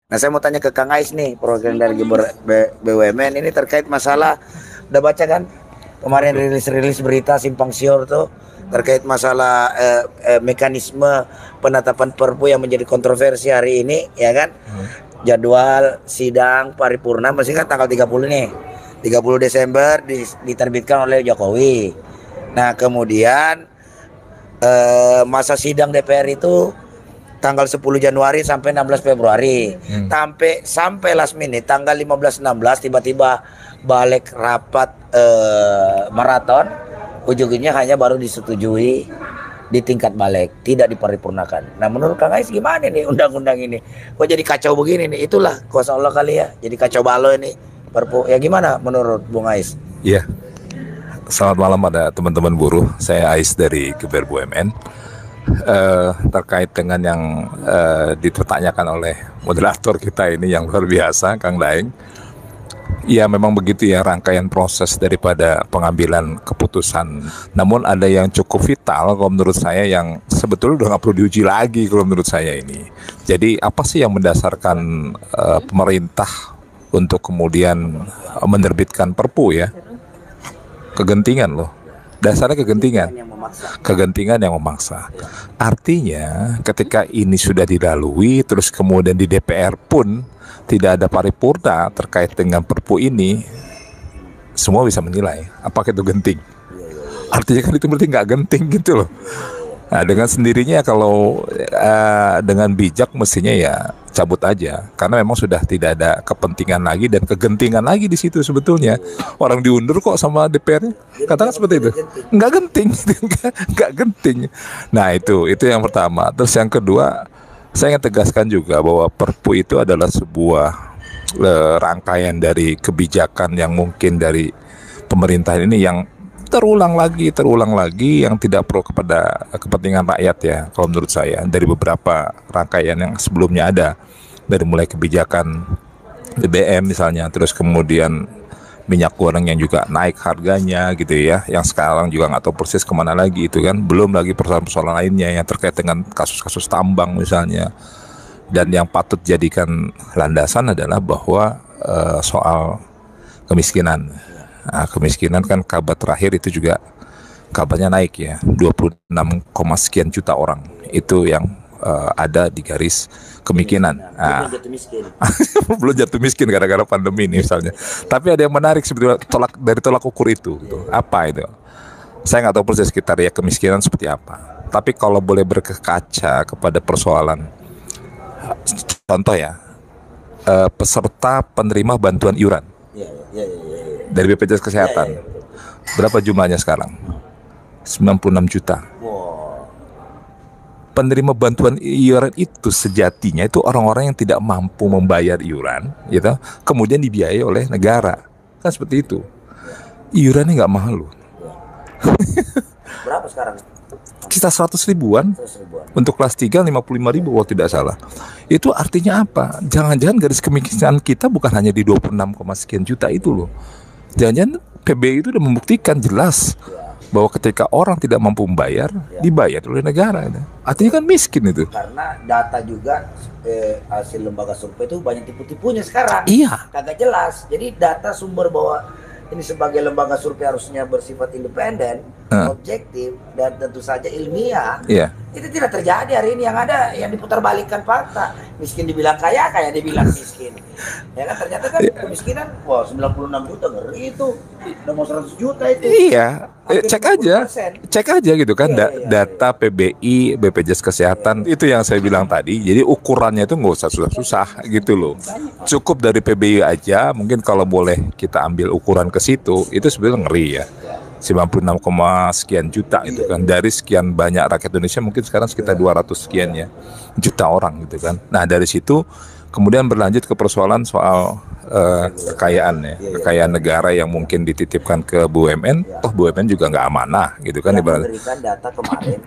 Nah, saya mau tanya ke Kang Ais nih, program dari BUMN ini terkait masalah, udah baca kan kemarin rilis berita simpang siur tuh terkait masalah mekanisme penetapan Perpu yang menjadi kontroversi hari ini, ya kan? Jadwal sidang paripurna masih kan tanggal 30 nih. 30 Desember diterbitkan oleh Jokowi. Nah, kemudian masa sidang DPR itu tanggal 10 Januari sampai 16 Februari. Sampai last minute tanggal 15-16 tiba-tiba balik rapat maraton, ujungnya hanya baru disetujui di tingkat balik, tidak diparipurnakan. Nah, menurut Kang Ais gimana nih undang-undang ini? Kok jadi kacau begini nih? Itulah kuasa Allah kali ya. Jadi kacau balau ini Perpu. Ya gimana menurut Bung Ais? Iya, selamat malam ada teman-teman buruh. Saya Ais dari Geber BUMN. Terkait dengan yang dipertanyakan oleh moderator kita ini yang luar biasa, Kang Daeng. Ya memang begitu ya rangkaian proses daripada pengambilan keputusan. Namun ada yang cukup vital kalau menurut saya yang sebetulnya udah nggak perlu diuji lagi kalau menurut saya ini. Jadi apa sih yang mendasarkan pemerintah untuk kemudian menerbitkan Perpu ya? Kegentingan loh. Dasarnya kegentingan yang memaksa. Artinya ketika ini sudah dilalui terus kemudian di DPR pun tidak ada paripurna terkait dengan Perpu ini, semua bisa menilai apakah itu genting. Artinya kan itu berarti nggak genting gitu loh. Nah, dengan sendirinya kalau dengan bijak mestinya ya cabut aja, karena memang sudah tidak ada kepentingan lagi dan kegentingan lagi di situ sebetulnya. Orang diundur kok sama DPR-nya, katakan seperti itu, nggak genting, nggak genting. Nah itu yang pertama. Terus yang kedua, saya ingin tegaskan juga bahwa Perpu itu adalah sebuah rangkaian dari kebijakan yang mungkin dari pemerintah ini yang terulang lagi yang tidak pro kepada kepentingan rakyat ya kalau menurut saya, dari beberapa rangkaian yang sebelumnya ada, dari mulai kebijakan BBM misalnya, terus kemudian minyak goreng yang juga naik harganya gitu ya, yang sekarang juga nggak tahu persis kemana lagi itu kan, belum lagi persoalan-persoalan lainnya yang terkait dengan kasus-kasus tambang misalnya. Dan yang patut jadikan landasan adalah bahwa soal kemiskinan. Nah, kemiskinan kan kabar terakhir itu juga kabarnya naik ya, 26, sekian juta orang itu yang ada di garis kemiskinan. Nah, belum jatuh miskin gara-gara pandemi ini misalnya. Tapi ada yang menarik sebetulnya dari tolak ukur itu. Gitu. Apa itu? Saya nggak tahu persis kriteria kemiskinan seperti apa. Tapi kalau boleh berkaca kepada persoalan, contoh ya, peserta penerima bantuan iuran dari BPJS Kesehatan. Berapa jumlahnya sekarang? 96 juta. Penerima bantuan iuran itu sejatinya itu orang-orang yang tidak mampu membayar iuran, gitu, kemudian dibiayai oleh negara. Kan seperti itu. Iurannya nggak mahal loh. Berapa sekarang? Kita 100 ribuan. Untuk kelas 3 55 ribu kalau tidak salah. Itu artinya apa? Jangan-jangan garis kemiskinan kita bukan hanya di 26, sekian juta itu loh. Jangan-jangan PBI itu sudah membuktikan jelas bahwa ketika orang tidak mampu membayar, dibayar oleh negara. Artinya kan miskin itu. Karena data juga hasil lembaga survei itu banyak tipu-tipunya sekarang. Iya. Kagak jelas. Jadi data sumber bahwa ini sebagai lembaga survei harusnya bersifat independen, objektif, dan tentu saja ilmiah. Iya. Itu tidak terjadi hari ini. Yang ada yang diputarbalikkan fakta. Miskin dibilang kaya, kaya dibilang miskin. Ya kan, ternyata kan kemiskinan, wah 96 juta, ngeri itu. Udah mau 100 juta itu. Iya, cek aja gitu kan, data PBI, BPJS Kesehatan, itu yang saya bilang tadi. Jadi ukurannya itu nggak usah susah-susah gitu loh. Cukup dari PBI aja, mungkin kalau boleh kita ambil ukuran ke situ, itu sebenarnya ngeri ya. 96, sekian juta itu kan, dari sekian banyak rakyat Indonesia mungkin sekarang sekitar 200 sekian ya juta orang gitu kan. Nah dari situ kemudian berlanjut ke persoalan soal kekayaan ya, kekayaan negara yang mungkin dititipkan ke BUMN. Toh BUMN juga nggak amanah gitu kan. Yang memberikan data kemarin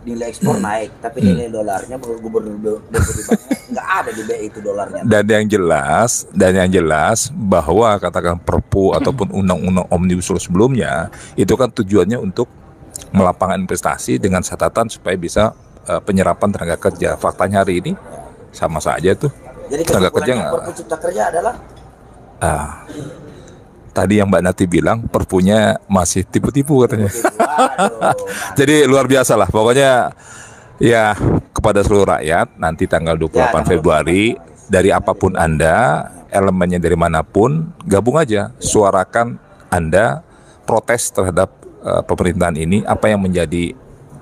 nilai ekspor naik, tapi nilai dolarnya menurut gubernur nggak ada di BI itu dolarnya. Dan yang jelas bahwa katakan Perpu ataupun undang-undang Omnibus Law sebelumnya itu kan tujuannya untuk melapangkan investasi dengan catatan supaya bisa penyerapan tenaga kerja. Faktanya hari ini sama saja tuh. Jadi tenaga kerja kesimpulannya nggak. Perpu Cipta Kerja adalah Ah, tadi yang Mbak Nati bilang perpunya masih tipu-tipu katanya. waduh. Jadi luar biasa lah. Pokoknya ya kepada seluruh rakyat nanti tanggal 28 Februari dari apapun Anda, elemennya dari manapun, gabung aja, suarakan Anda protes terhadap pemerintahan ini. Apa yang menjadi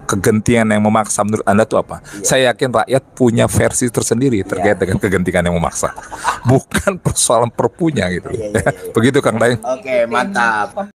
kegentingan yang memaksa menurut Anda itu apa? Saya yakin rakyat punya versi tersendiri terkait dengan kegentingan yang memaksa. Bukan persoalan perpunya gitu. Iya. Begitu Kang Daeng. Oke, mantap.